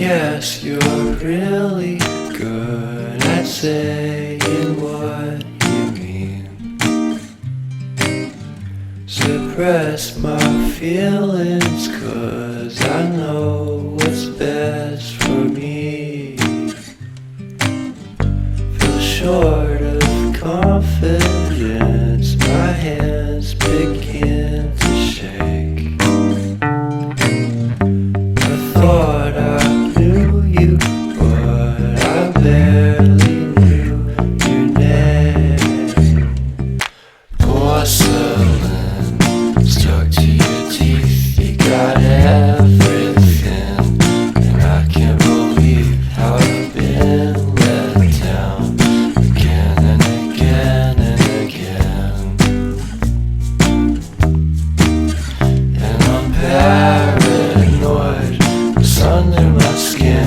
guess you're really good at saying what you mean. Suppress my feelings, 'cause I know what's best for me. Feel short of confidence, my hands begin to shake. I thought I knew you, but I barely knew your name. Porcelain stuck to your teeth, you got everything, and I can't believe how I've been let down again and again and again. And I'm paranoid, what's under my skin.